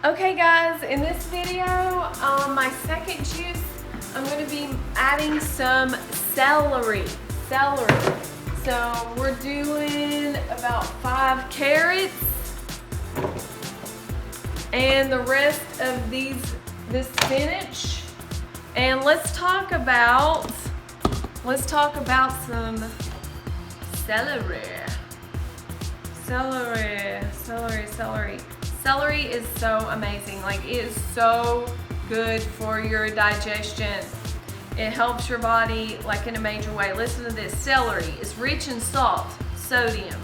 Okay guys, in this video, my second juice, I'm going to be adding some celery. So we're doing about 5 carrots and the rest of this spinach. And let's talk about some celery. Celery is so amazing. Like, it is so good for your digestion. It helps your body like in a major way. Listen to this. Celery is rich in salt, sodium.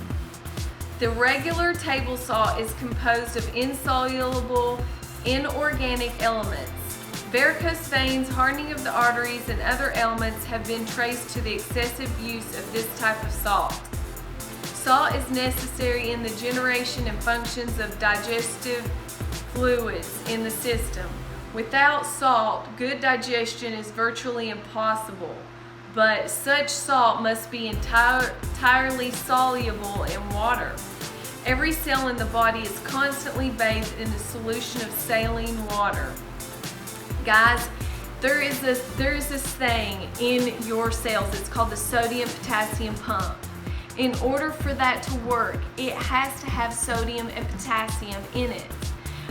The regular table salt is composed of insoluble inorganic elements. Varicose veins, hardening of the arteries, and other ailments have been traced to the excessive use of this type of salt. Salt is necessary in the generation and functions of digestive fluids in the system. Without salt, good digestion is virtually impossible, but such salt must be entirely soluble in water. Every cell in the body is constantly bathed in a solution of saline water. Guys, there is this thing in your cells. It's called the sodium-potassium pump. In order for that to work, it has to have sodium and potassium in it,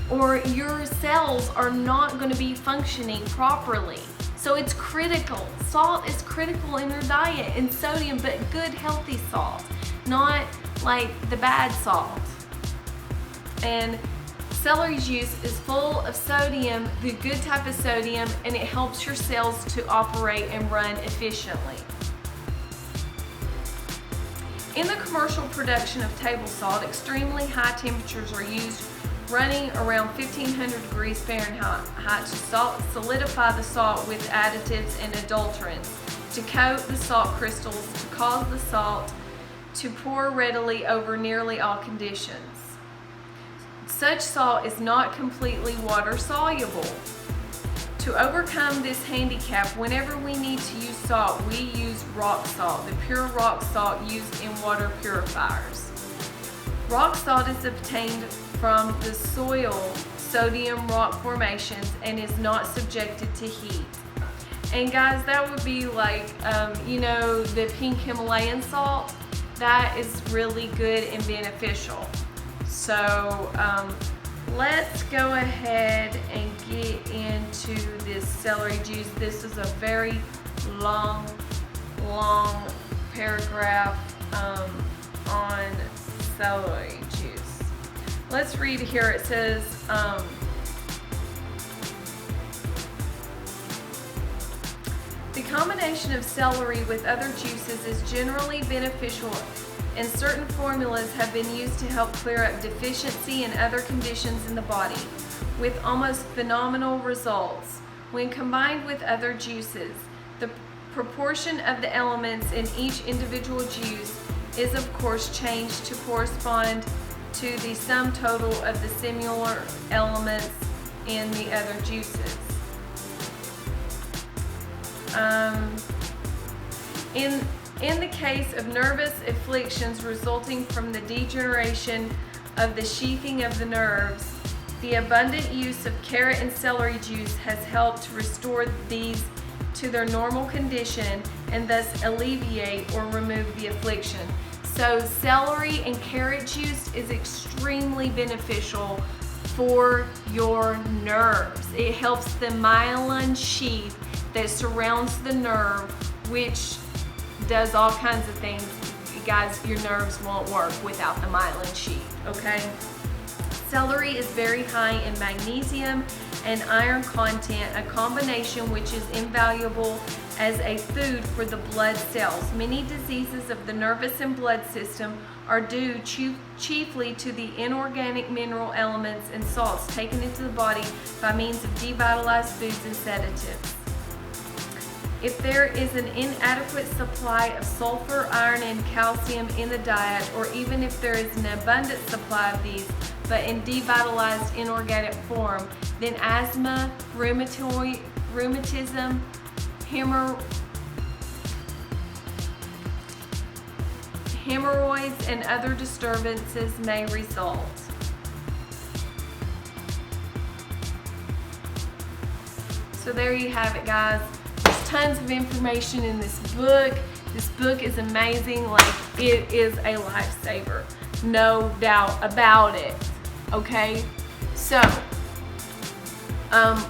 or your cells are not going to be functioning properly. So it's critical. Salt is critical in your diet, and sodium, but good healthy salt, not like the bad salt. And celery juice is full of sodium, the good type of sodium, and it helps your cells to operate and run efficiently. In the commercial production of table salt, extremely high temperatures are used, running around 1500 degrees Fahrenheit to solidify the salt with additives and adulterants, to coat the salt crystals, to cause the salt to pour readily over nearly all conditions. Such salt is not completely water soluble. To overcome this handicap, whenever we need to use salt, we use rock salt, the pure rock salt used in water purifiers. Rock salt is obtained from the soil sodium rock formations and is not subjected to heat. And guys, that would be like, the pink Himalayan salt. That is really good and beneficial. So let's go ahead and get into this celery juice. This is a very long paragraph on celery juice. Let's read here. It says, the combination of celery with other juices is generally beneficial, and certain formulas have been used to help clear up deficiency and other conditions in the body, with almost phenomenal results. When combined with other juices, the proportion of the elements in each individual juice is of course changed to correspond to the sum total of the similar elements in the other juices. In the case of nervous afflictions resulting from the degeneration of the sheathing of the nerves, the abundant use of carrot and celery juice has helped restore these to their normal condition and thus alleviate or remove the affliction. So celery and carrot juice is extremely beneficial for your nerves. It helps the myelin sheath that surrounds the nerve, which does all kinds of things. Guys, your nerves won't work without the myelin sheath, okay? Celery is very high in magnesium and iron content, a combination which is invaluable as a food for the blood cells. Many diseases of the nervous and blood system are due chiefly to the inorganic mineral elements and salts taken into the body by means of devitalized foods and sedatives. If there is an inadequate supply of sulfur, iron, and calcium in the diet, or even if there is an abundant supply of these, but in devitalized inorganic form, then asthma, rheumatism, hemorrhoids, and other disturbances may result. So there you have it, guys. There's tons of information in this book. This book is amazing. Like, it is a lifesaver. No doubt about it. Okay? So,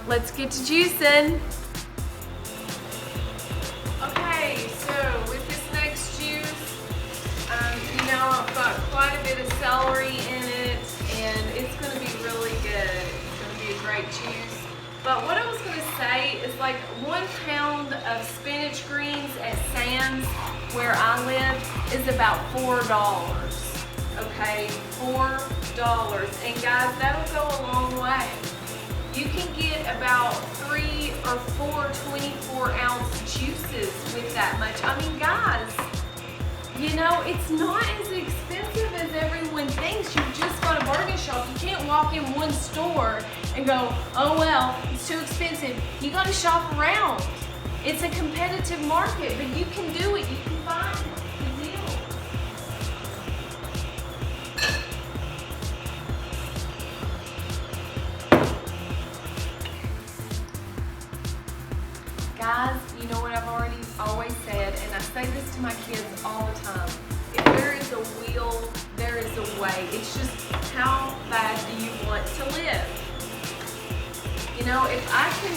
let's get to juicing. Okay, so with this next juice, you know, I've got quite a bit of celery in it, and it's going to be really good. It's going to be a great juice. But what I was going to say is, like, 1 pound of spinach greens at Sam's, where I live, is about $4. Okay, $4. And guys, that'll go a long way. You can get about 3 or 4 24-ounce juices with that much. I mean, guys, you know, it's not as expensive as everyone thinks. You've just got a bargain shop. You can't walk in one store and go, oh well, it's too expensive. You got to shop around. It's a competitive market, but you can do it. You can find the deal. Guys, you know what I've always said, and I say this to my kids all the time. If there is a will, there is a way. It's just, how bad do you want to live? You know, if I can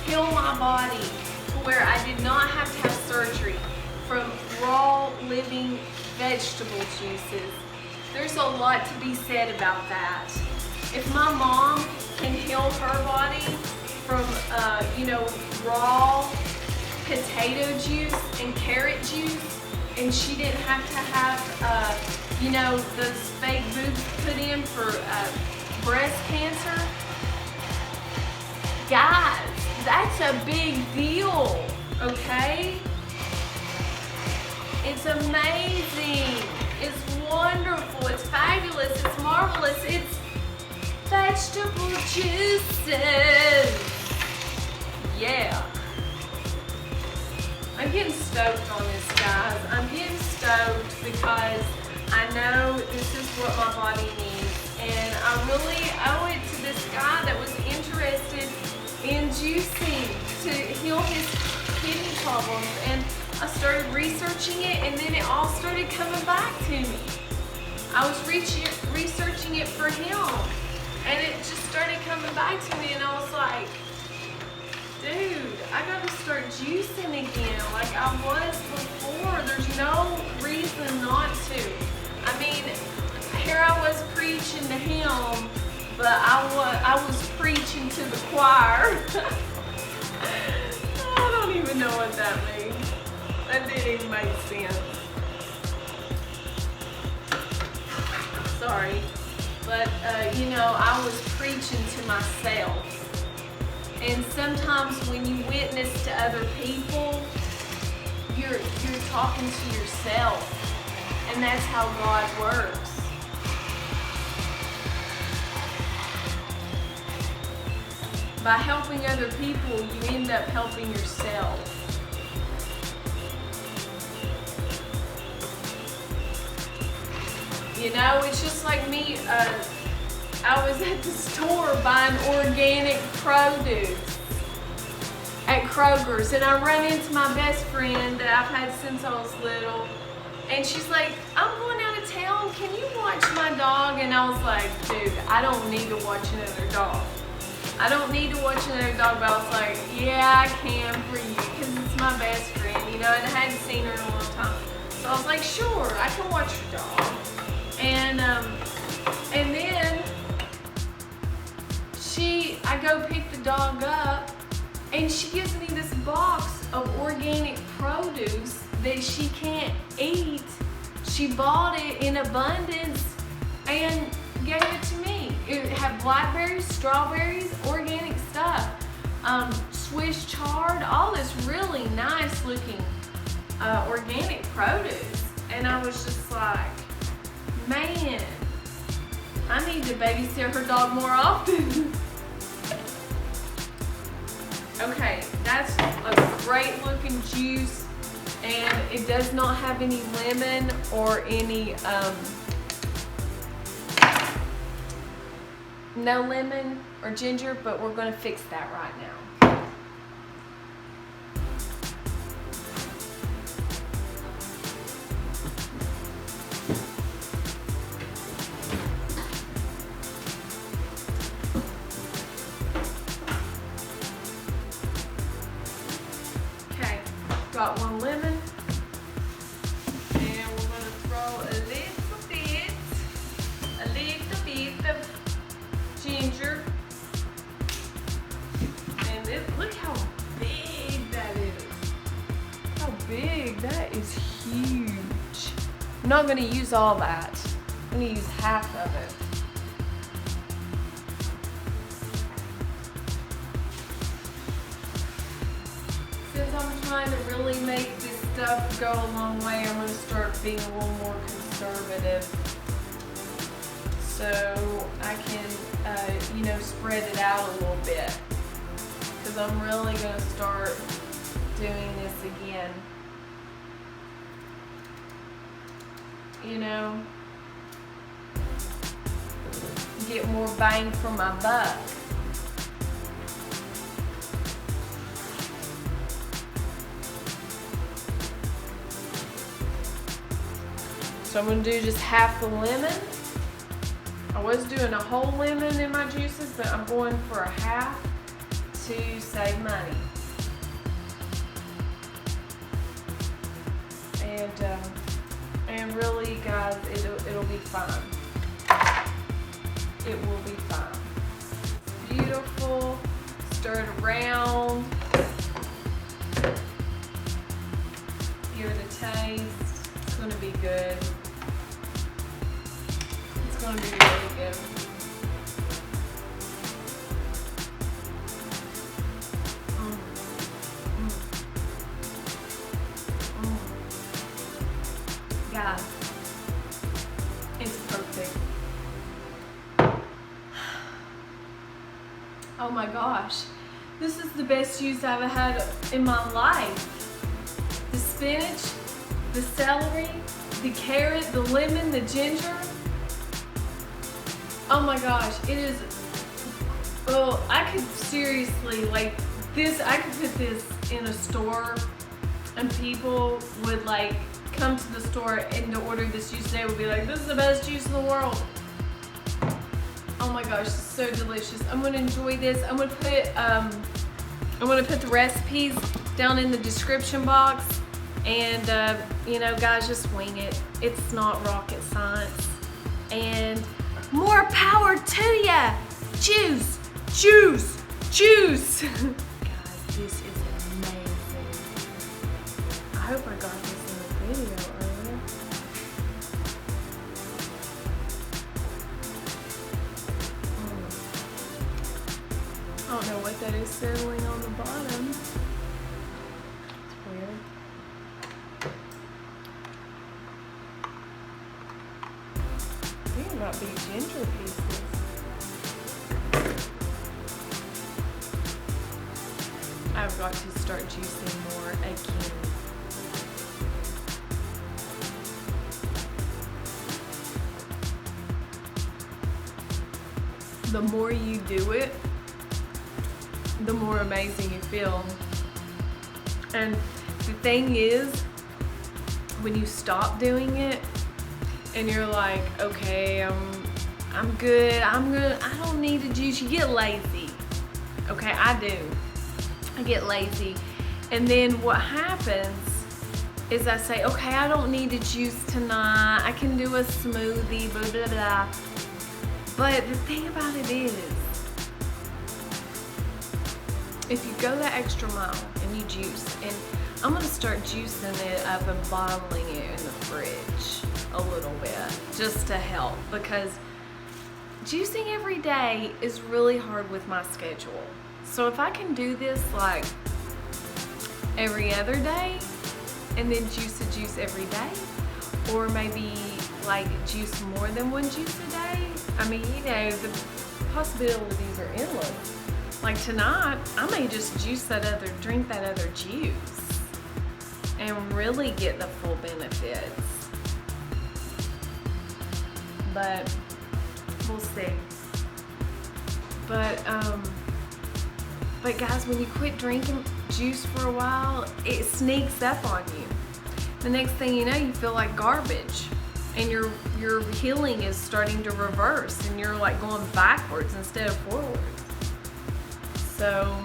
heal my body to where I did not have to have surgery from raw living vegetable juices, there's a lot to be said about that. If my mom can heal her body from, you know, raw potato juice and carrot juice, and she didn't have to have, you know, those fake boobs put in for breast cancer, guys, that's a big deal, okay? It's amazing. It's wonderful. It's fabulous. It's marvelous. It's vegetable juices. Yeah. I'm getting stoked on this, guys. I'm getting stoked because I know this is what my body needs. And I really owe it to this guy that was interested in juicing to heal his kidney problems. And I started researching it, and then it all started coming back to me. I was researching it for him, and it just started coming back to me, and I was like, dude, I gotta start juicing again like I was before. There's no reason not to. I mean, here I was preaching to him, but I was preaching to the choir. I don't even know what that means. That didn't even make sense. Sorry. But, you know, I was preaching to myself. And sometimes when you witness to other people, you're talking to yourself. And that's how God works. By helping other people, you end up helping yourself. You know, it's just like me, I was at the store buying organic produce at Kroger's, and I run into my best friend that I've had since I was little, and she's like, I'm going out of town, can you watch my dog? And I was like, dude, I don't need to watch another dog. I don't need to watch another dog, but I was like, yeah, I can for you, because it's my best friend, you know, and I hadn't seen her in a long time. So I was like, sure, I can watch your dog. And then I go pick the dog up, and she gives me this box of organic produce that she can't eat. She bought it in abundance and gave it to me. It had blackberries, strawberries, organic stuff, Swiss chard, all this really nice looking organic produce. And I was just like, man, I need to babysit her dog more often. Okay, that's a great looking juice, and it does not have any lemon or any, no lemon or ginger, but we're gonna fix that right now. that is huge. I'm not gonna use all that. I'm gonna use half of it. Since I'm trying to really make this stuff go a long way, I'm gonna start being a little more conservative. So I can, you know, spread it out a little bit. Because I'm really gonna start doing this again. You know, get more bang for my buck. So I'm gonna do just half the lemon. I was doing a whole lemon in my juices, but I'm going for a half to save money. And really, guys, it'll be fine. It will be fine. Beautiful. Stir it around. Give it a taste. It's gonna be good. It's gonna be really good. Guys, it's perfect. Oh my gosh, this is the best juice I've ever had in my life. The spinach, the celery, the carrot, the lemon, the ginger. Oh my gosh, it is, well, I could seriously, like this, I could put this in a store and people would like come to the store and to order this juice, they would be like, this is the best juice in the world. Oh my gosh, it's so delicious. I'm gonna enjoy this. I'm gonna put the recipes down in the description box, and you know, guys, just wing it. It's not rocket science. And more power to ya. Juice, juice, juice. Guys, this is amazing. I hope I got this in the video earlier. I don't know what that is settling on the bottom. It's weird. These might be ginger pieces. I've got to start juicing more again. The more you do it, the more amazing you feel. And the thing is, when you stop doing it and you're like, okay, I'm good, I don't need to juice, you get lazy. Okay, I do. I get lazy. And then what happens is I say, okay, I don't need to juice tonight, I can do a smoothie, blah, blah, blah. But the thing about it is, if you go that extra mile and you juice, and I'm gonna start juicing it up and bottling it in the fridge a little bit, just to help, because juicing every day is really hard with my schedule. So if I can do this like every other day, and then juice a juice every day, or maybe like juice more than one juice a day, I mean, you know, the possibilities are endless. Like tonight, I may just drink that other juice and really get the full benefits. But we'll see. But guys, when you quit drinking juice for a while, it sneaks up on you. The next thing you know, you feel like garbage, and your healing is starting to reverse, and you're like going backwards instead of forwards. So,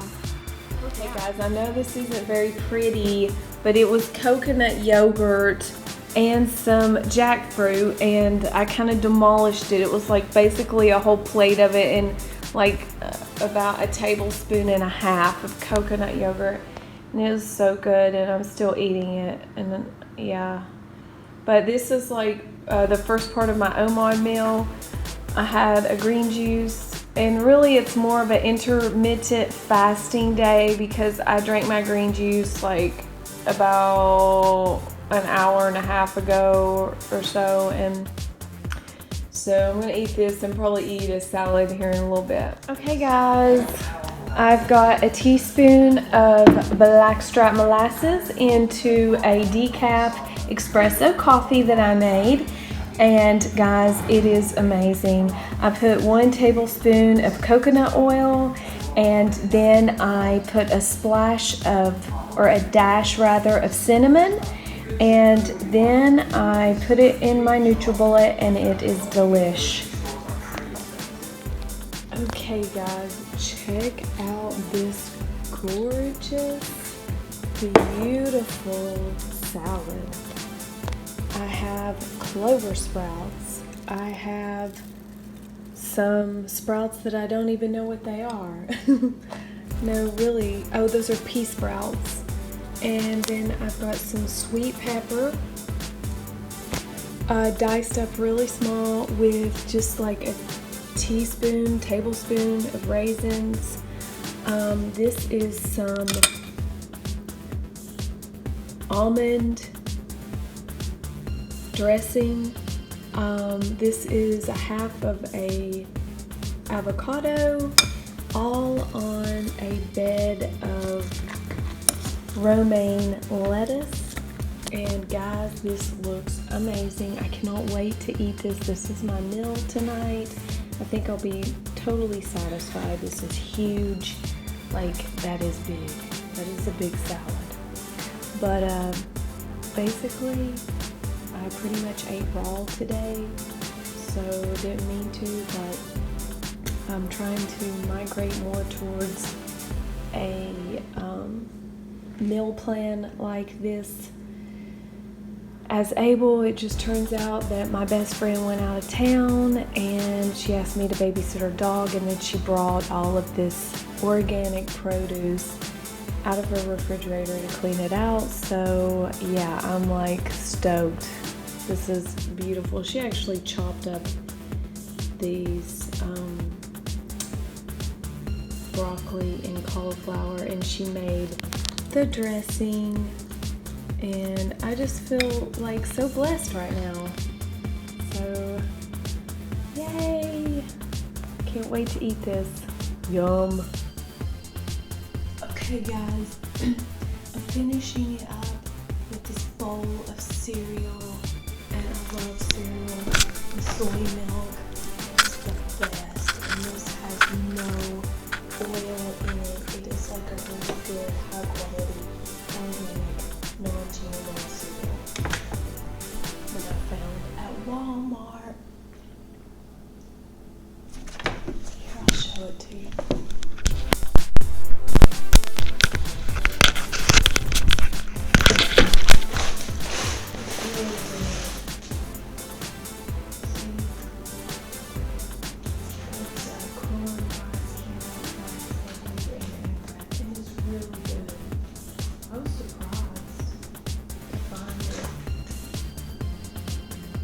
okay guys, I know this isn't very pretty, but it was coconut yogurt and some jackfruit, and I kind of demolished it. It was like basically a whole plate of it, and like about a tablespoon and a half of coconut yogurt. And it was so good, and I'm still eating it. And then, yeah. But this is like the first part of my OMOD meal. I had a green juice, and really it's more of an intermittent fasting day because I drank my green juice like about an hour and a half ago or so, and so I'm gonna eat this and probably eat a salad here in a little bit. Okay guys, I've got a teaspoon of blackstrap molasses into a decaf espresso coffee that I made. And guys, it is amazing. I put 1 tablespoon of coconut oil, and then I put a splash of, or a dash rather, of cinnamon, and then I put it in my NutriBullet, and it is delish. Okay guys, check out this gorgeous, beautiful salad. I have clover sprouts. I have some sprouts that I don't even know what they are. No, really. Oh, those are pea sprouts. And then I've got some sweet pepper, diced up really small with just like a tablespoon of raisins. This is some almond dressing. This is a half of a avocado, all on a bed of romaine lettuce. And guys, this looks amazing. I cannot wait to eat this. This is my meal tonight. I think I'll be totally satisfied. This is huge. Like, that is big. That is a big salad. But basically, I pretty much ate raw today, so didn't mean to, but I'm trying to migrate more towards a meal plan like this. As able, it just turns out that my best friend went out of town and she asked me to babysit her dog, and then she brought all of this organic produce out of her refrigerator to clean it out. So yeah, I'm like stoked. This is beautiful. She actually chopped up these broccoli and cauliflower, and she made the dressing, and I just feel like so blessed right now. So yay, can't wait to eat this. Yum. Okay guys, I'm finishing it up with this bowl of cereal, and I love cereal. The soy milk is the best, and this has no oil